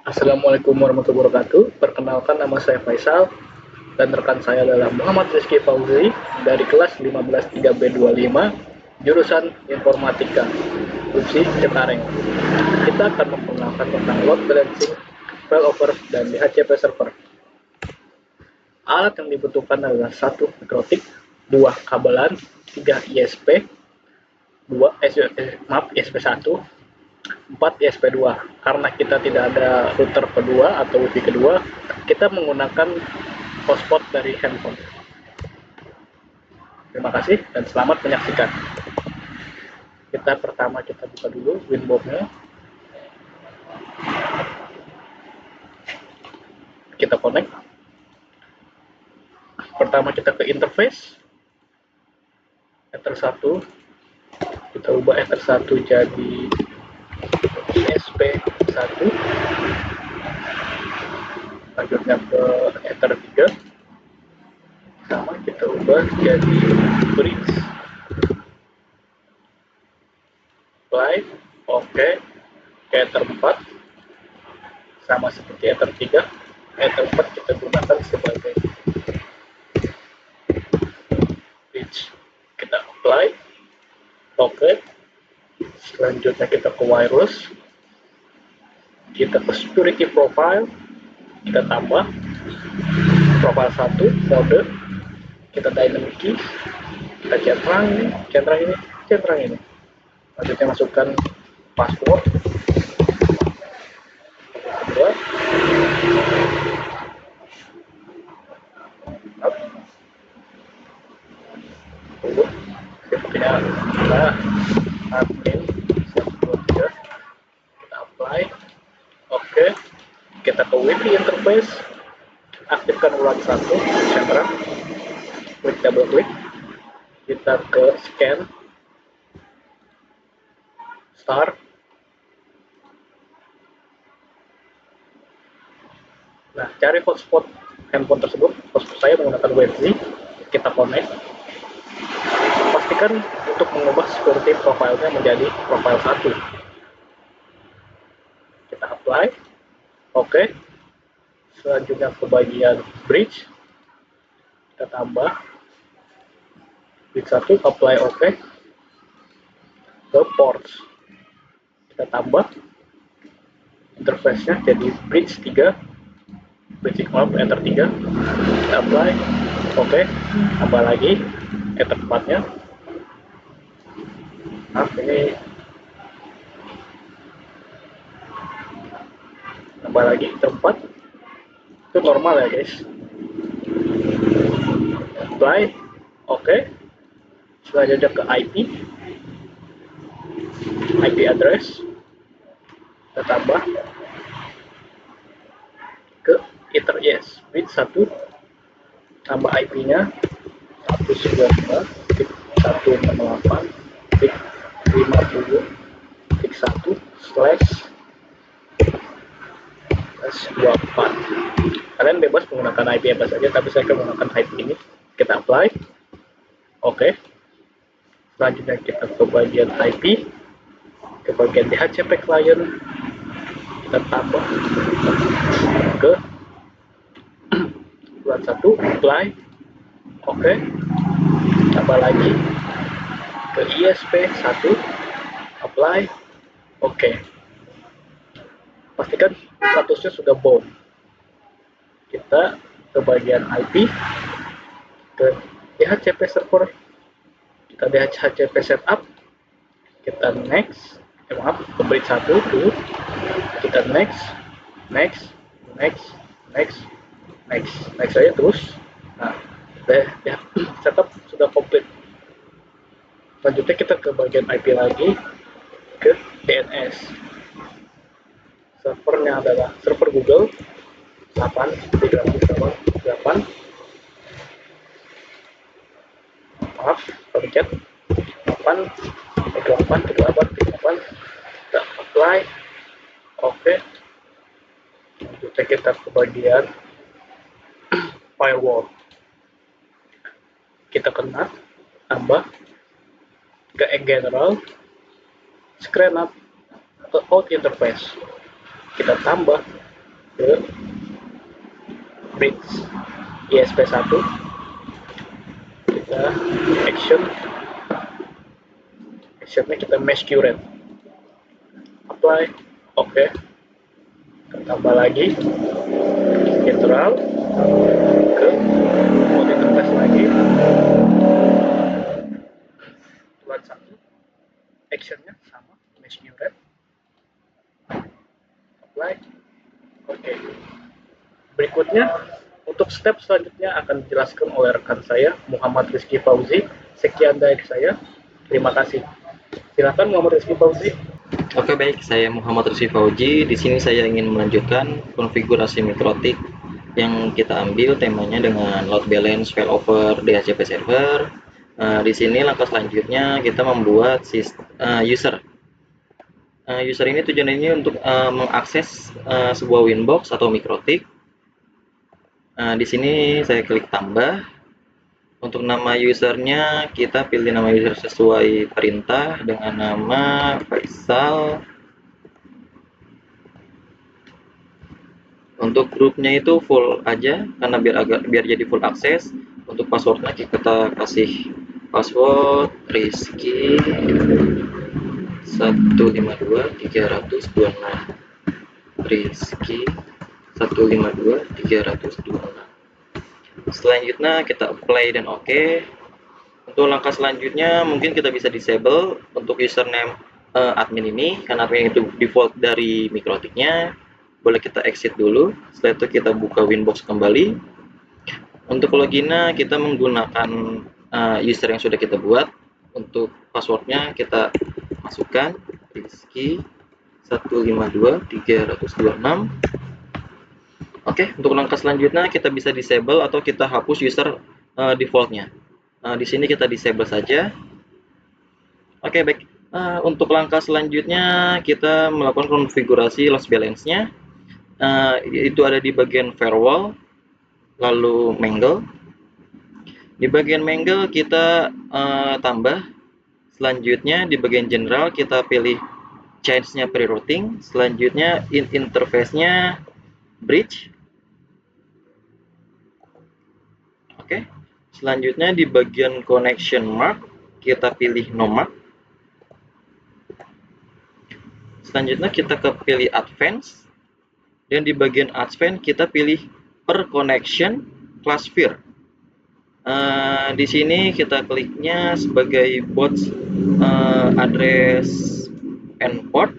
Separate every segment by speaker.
Speaker 1: Assalamualaikum warahmatullahi wabarakatuh. Perkenalkan, nama saya Faisal dan rekan saya adalah Muhammad Rizky Fauzi dari kelas 153B25 jurusan Informatika UPSI Cengkareng. Kita akan memperkenalkan tentang load balancing, failover, dan DHCP server. Alat yang dibutuhkan adalah 1 mikrotik, 2 kabelan, 3 ISP, 2 ISP1, 4 ISP2. Karena kita tidak ada router kedua atau wifi kedua, kita menggunakan hotspot dari handphone. Terima kasih dan selamat menyaksikan. Kita buka dulu Winbox-nya. Kita connect. Pertama kita ke interface. Ether 1. Kita ubah Ether 1 jadi ISP1. Lanjutnya ke Ether 3. Sama kita ubah jadi bridge. Apply. Oke. Ke Ether 4. Sama seperti Ether 3. Ether 4 kita gunakan sebagai bridge. Kita apply. Oke. Selanjutnya kita ke wireless. Kita ke security profile. Kita tambah profile 1 mode. Kita dynamic key. Kita centang ini. Lanjutnya masukkan password. Kedua. Sepertinya kita admin 123. Kita apply. Oke. Kita ke wifi interface. Aktifkan ulang 1 sentra. Double klik. Kita ke scan. Start. Nah, cari hotspot handphone tersebut. Hotspot saya menggunakan wifi. Kita connect. Pastikan untuk mengubah security profile-nya menjadi profile 1. Kita apply. Oke. Selanjutnya ke bagian bridge. Kita tambah bridge 1, apply oke. Ke ports. Kita tambah interface-nya jadi bridge 3. Basic map Ether 3. Kita apply. Oke. Tambah lagi Ether 4-nya. Nah, ini tambah lagi Ether 4. Itu normal ya, guys. Apply. Oke. Selanjutnya ke IP address. Kita tambah ke Ether yes bit 1, tambah IP-nya 192.168.1/24. Kalian bebas menggunakan IP apa saja, tapi saya akan menggunakan IP ini. Kita apply. Oke. Selanjutnya kita ke bagian IP, ke bagian DHCP client. Kita tambah ke bulan 1, apply. Oke. Tambah lagi ke ISP1, apply. Oke. Pastikan statusnya sudah bound. Kita ke bagian IP, ke DHCP server. Kita DHCP setup. Kita next. Ke bridge 1 dulu. Kita next saja terus. Nah, setup sudah komplit. Selanjutnya kita ke bagian IP lagi, ke DNS. Servernya adalah server Google 8.3.8. Maaf, pencet 8.3.8. Kita apply. Oke. Selanjutnya kita ke bagian firewall. Kita kena tambah ke general, screen up, ke out interface. Kita tambah ke bridge ISP1, kita actionnya kita mesh curate, apply, oke, kita tambah lagi internal ke mode interface lagi, tuan satu, actionnya sama, mesh curate, apply, oke. Berikutnya, untuk step selanjutnya akan dijelaskan oleh rekan saya, Muhammad Rizky Fauzi. Sekian dari saya. Terima kasih. Silakan Muhammad Rizky Fauzi.
Speaker 2: Oke, baik, saya Muhammad Rizky Fauzi. Di sini saya ingin melanjutkan konfigurasi mikrotik yang kita ambil temanya dengan load balance failover DHCP server. Di sini langkah selanjutnya kita membuat user. User ini tujuannya untuk mengakses sebuah winbox atau mikrotik. Di sini saya klik tambah. Untuk nama usernya kita pilih nama user sesuai perintah dengan nama Faisal. Untuk grupnya itu full aja karena biar jadi full akses. Untuk passwordnya kita kasih password Rizky 152.326 Rizky 152.326. Selanjutnya kita apply dan oke. Untuk langkah selanjutnya mungkin kita bisa disable untuk username admin ini karena admin itu default dari mikrotiknya. Boleh kita exit dulu. Setelah itu kita buka Winbox kembali. Untuk loginnya kita menggunakan user yang sudah kita buat. Untuk passwordnya kita masukkan Rizky 152.326. Oke, untuk langkah selanjutnya kita bisa disable atau kita hapus user defaultnya. Di sini kita disable saja. Oke, baik. Untuk langkah selanjutnya kita melakukan konfigurasi load balance-nya. Itu ada di bagian firewall, lalu mangle. Di bagian mangle kita tambah. Selanjutnya di bagian general kita pilih change-nya pre-routing. Selanjutnya interface-nya bridge. Oke. Selanjutnya di bagian connection mark kita pilih no mark. Selanjutnya kita pilih advance. Dan di bagian advance kita pilih per connection class vir. Di sini kita kliknya sebagai port address and port.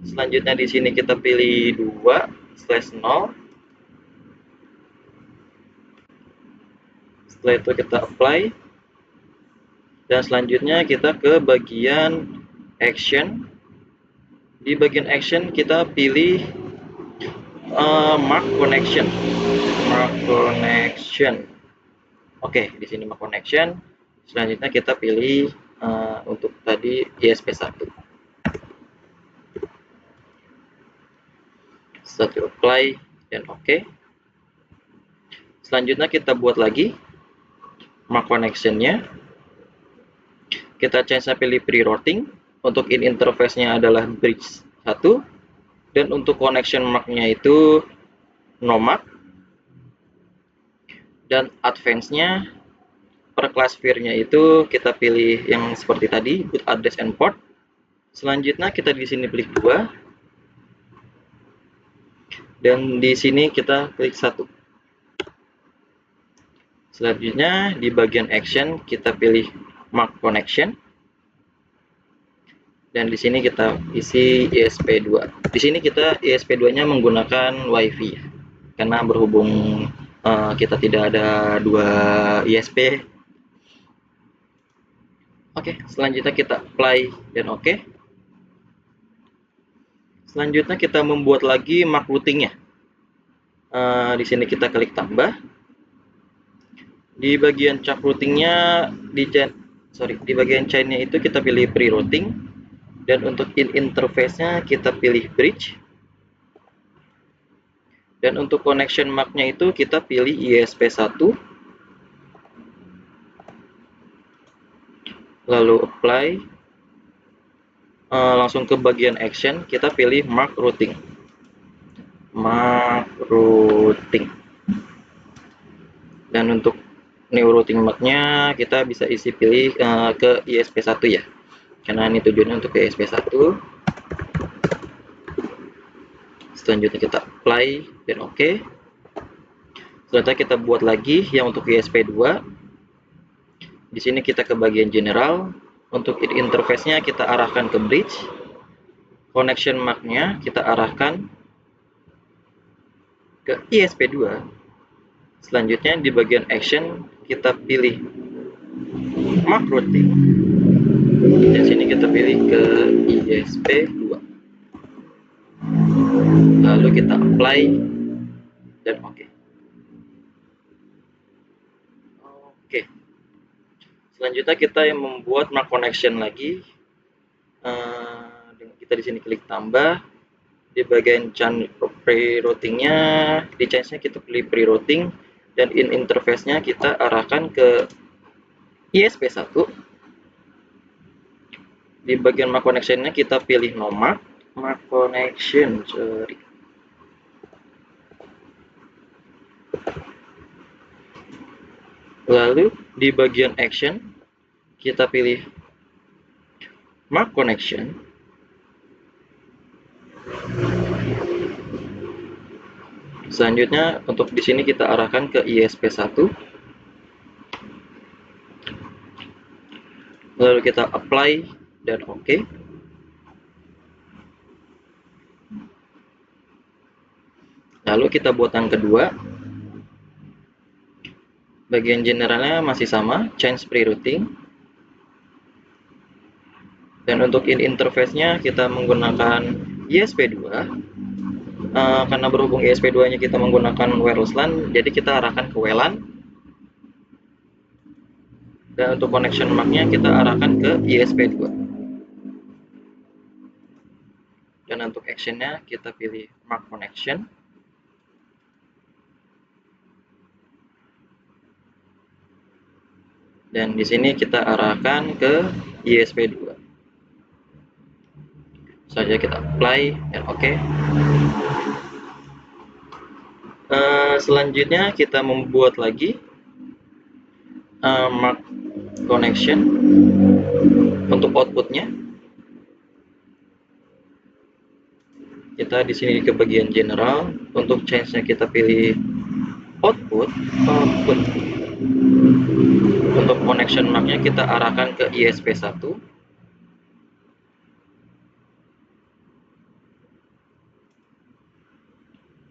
Speaker 2: Selanjutnya di sini kita pilih 2/0. Setelah itu kita apply. Dan selanjutnya kita ke bagian action. Di bagian action kita pilih mark connection. Oke, di sini mark connection. Selanjutnya kita pilih untuk tadi ISP1. Setelah apply dan oke. Selanjutnya kita buat lagi mark connection-nya. Kita change pilih pre-routing. Untuk in interface-nya adalah bridge 1. Dan untuk connection mark-nya itu no mark. Dan advance-nya per class vir-nya itu kita pilih yang seperti tadi, boot address and port. Selanjutnya kita di sini klik 2. Dan di sini kita klik 1. Selanjutnya di bagian action kita pilih mark connection. Dan di sini kita isi ISP2. Di sini kita ISP2-nya menggunakan WiFi karena berhubung kita tidak ada 2 ISP. Oke, selanjutnya kita apply dan oke. Selanjutnya kita membuat lagi mark routing-nya. Di sini kita klik tambah. Di bagian chart routing-nya di bagian chain-nya itu kita pilih pre-routing. Dan untuk in interface-nya kita pilih bridge. Dan untuk connection mark-nya itu kita pilih ISP1. Lalu apply. Langsung ke bagian action kita pilih mark routing. MAC routing. Dan untuk new routing MAC-nya kita bisa isi pilih ke ISP1 ya. Karena ini tujuannya untuk ke ISP1. Selanjutnya kita apply dan oke. Selanjutnya kita buat lagi yang untuk ISP2. Di sini kita ke bagian general. Untuk interface-nya kita arahkan ke bridge. Connection MAC-nya kita arahkan ke ISP2. Selanjutnya di bagian action kita pilih MAC routing. Di sini kita pilih ke ISP2. Lalu kita apply dan oke. Oke. Selanjutnya kita yang membuat MAC connection lagi. Kita di sini klik tambah. Di bagian pre-routingnya, di change-nya kita pilih pre-routing, dan in interface-nya kita arahkan ke ISP1. Di bagian MAC connection-nya kita pilih no MAC connection, sorry. Lalu di bagian action kita pilih MAC connection. Selanjutnya untuk di sini kita arahkan ke ISP1. Lalu kita apply dan oke. Lalu kita buat yang kedua. Bagian generalnya masih sama, change pre-routing. Dan untuk in interface-nya kita menggunakan ISP2. Karena berhubung ISP2-nya kita menggunakan wireless LAN, jadi kita arahkan ke WLAN. Dan untuk connection MAC-nya kita arahkan ke ISP2. Dan untuk action-nya kita pilih MAC connection. Dan di sini kita arahkan ke ISP2. Saja kita apply dan oke. Selanjutnya kita membuat lagi MAC connection untuk outputnya. Kita di sini ke bagian general. Untuk change-nya kita pilih output. Untuk connection MAC-nya kita arahkan ke ISP1.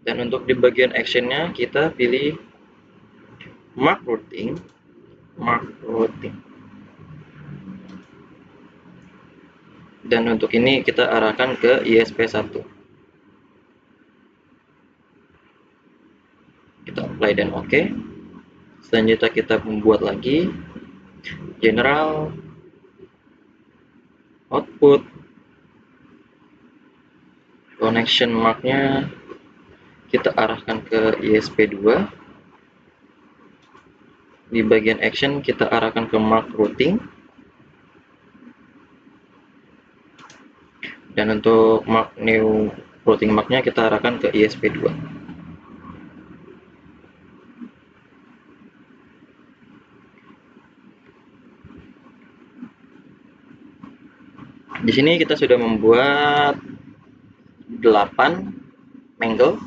Speaker 2: Dan untuk di bagian action-nya kita pilih MAC routing. Dan untuk ini kita arahkan ke ISP1. Kita apply dan oke. Selanjutnya kita membuat lagi general, output, connection MAC-nya kita arahkan ke ISP2. Di bagian action kita arahkan ke MAC routing. Dan untuk new routing MAC-nya kita arahkan ke ISP2. Di sini kita sudah membuat 8 mangle.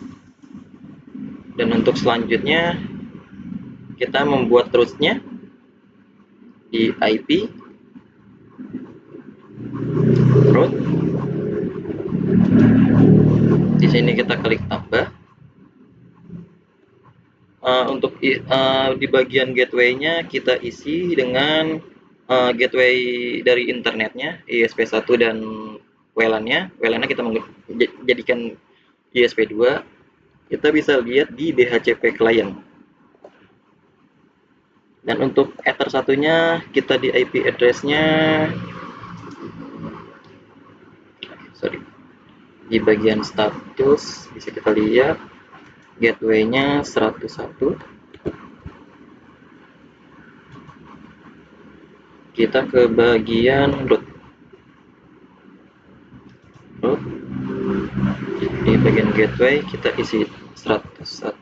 Speaker 2: Dan untuk selanjutnya kita membuat route-nya di IP route. Di sini kita klik tambah. Untuk di bagian gateway-nya kita isi dengan gateway dari internetnya ISP1 dan WLAN-nya. WLAN-nya kita jadikan ISP2. Kita bisa lihat di DHCP client. Dan untuk ether satunya kita di IP address-nya, di bagian status bisa kita lihat gateway-nya 101. Kita ke bagian root. Di bagian gateway kita isi 101.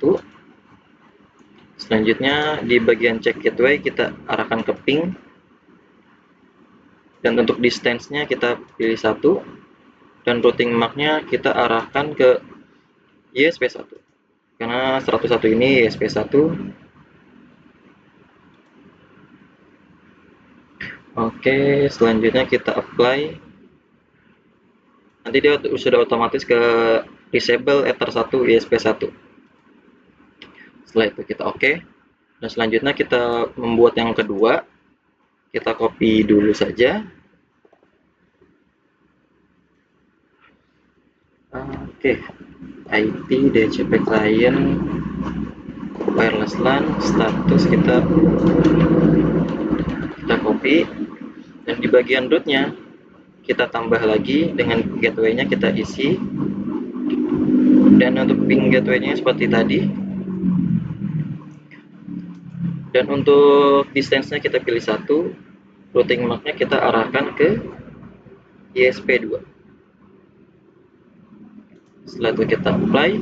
Speaker 2: Selanjutnya di bagian check gateway kita arahkan ke ping, dan untuk distance-nya kita pilih 1, dan routing mark-nya kita arahkan ke ESP1 karena 101 ini ESP1. Oke, selanjutnya kita apply. Nanti dia sudah otomatis ke disable Ether 1 ESP1. Setelah itu kita oke. Dan selanjutnya kita membuat yang kedua. Kita copy dulu saja. Oke. IP DHCP client wireless LAN status kita copy, dan di bagian rootnya kita tambah lagi dengan gateway-nya kita isi, dan untuk ping gateway-nya seperti tadi, dan untuk distance-nya kita pilih 1, routing mark-nya kita arahkan ke ESP2. Setelah itu kita apply,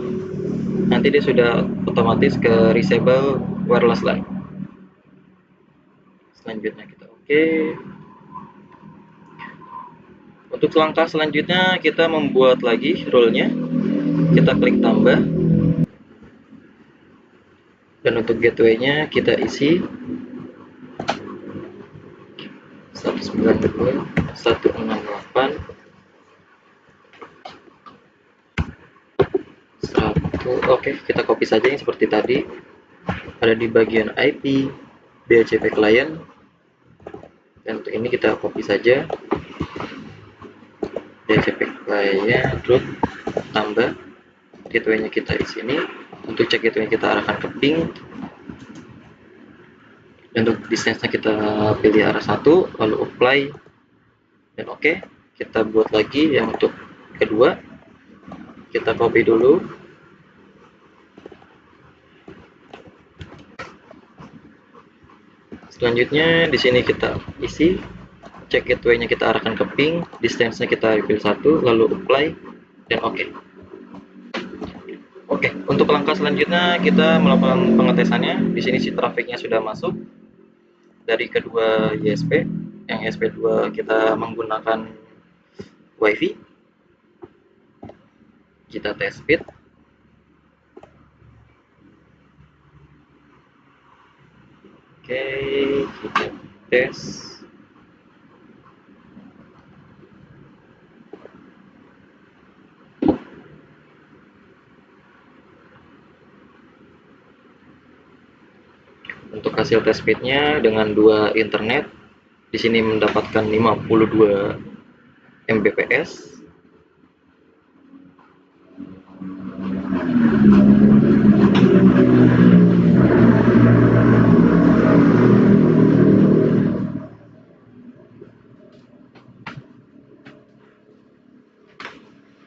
Speaker 2: nanti dia sudah otomatis ke disable wireless LAN. Selanjutnya kita oke. Untuk langkah selanjutnya kita membuat lagi role-nya. Kita klik tambah, dan untuk gateway-nya kita isi 192.168.1. Oke, kita copy saja yang seperti tadi, ada di bagian IP DHCP client, dan untuk ini kita copy saja DHCP client root tambah gateway-nya kita di sini. Untuk cek gateway kita arahkan ke ping, dan untuk distance-nya kita pilih arah 1, lalu apply, dan oke. Kita buat lagi yang untuk kedua, kita copy dulu, selanjutnya di sini kita isi, cek gateway-nya kita arahkan ke ping, distance-nya kita pilih 1, lalu apply, dan oke. Oke, untuk langkah selanjutnya kita melakukan pengetesannya. Di sini si trafiknya sudah masuk dari kedua ISP. Yang ISP2 kita menggunakan WiFi. Kita tes speed. Oke, kita tes. Untuk hasil tes speednya dengan 2 internet, di sini mendapatkan 52 Mbps.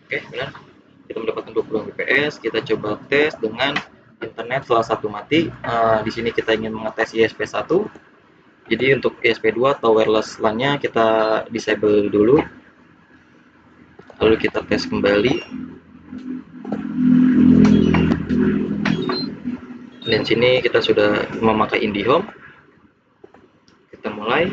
Speaker 2: Oke, benar. Kita mendapatkan 20 Mbps. Kita coba tes dengan internet salah satu mati. Di sini kita ingin mengetes ISP1. Jadi untuk ISP2 atau wireless LAN-nya kita disable dulu. Lalu kita tes kembali. Dan sini kita sudah memakai IndiHome. Kita mulai.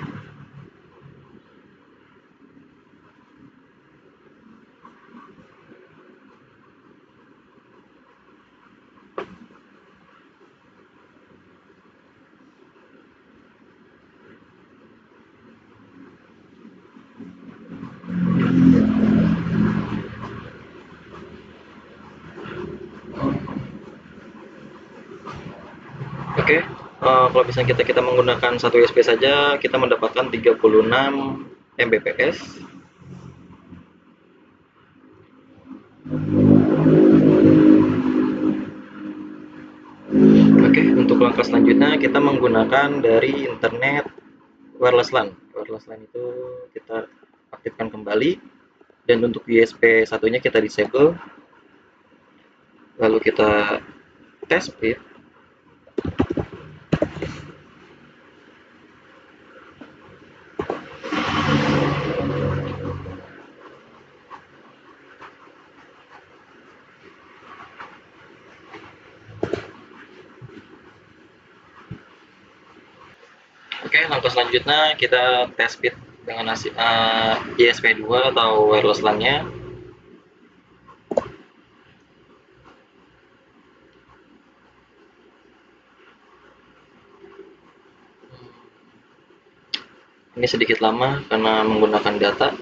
Speaker 2: Oke, kalau misalnya kita menggunakan satu USB saja, kita mendapatkan 36 Mbps. Oke, untuk langkah selanjutnya kita menggunakan dari internet wireless LAN. Wireless LAN itu kita aktifkan kembali, dan untuk USB satunya kita disable. Lalu kita tes speed. Oke, langkah selanjutnya kita tes speed dengan ESP2 atau wireless LAN-nya. Ini sedikit lama karena menggunakan data.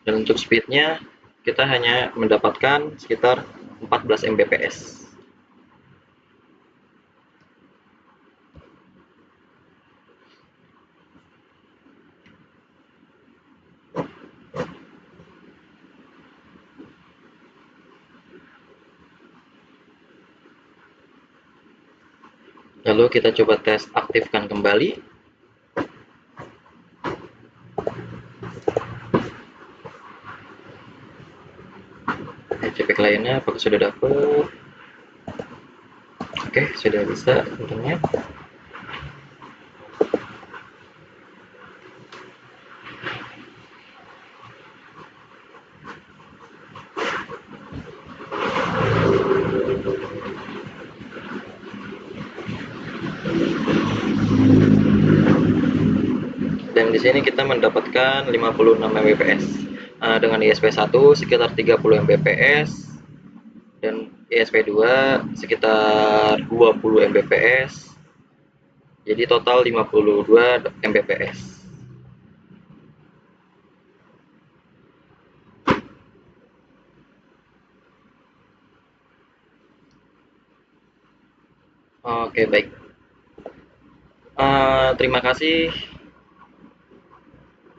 Speaker 2: Dan untuk speednya kita hanya mendapatkan sekitar 14 Mbps. Lalu kita coba tes aktifkan kembali. Cek lainnya apakah sudah dapat. Oke, sudah bisa tentunya. Dan di sini kita mendapatkan 56 Mbps. Dengan ISP1 sekitar 30 Mbps dan ISP2 sekitar 20 Mbps. Jadi total 52 Mbps. Oke, baik. Terima kasih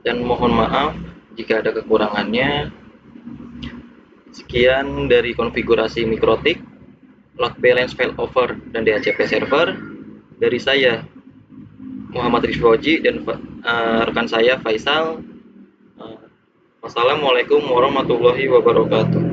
Speaker 2: dan mohon maaf jika ada kekurangannya. Sekian dari konfigurasi MikroTik, load balance failover dan DHCP server dari saya Muhammad Rizwoji dan rekan saya Faisal. Wassalamualaikum warahmatullahi wabarakatuh.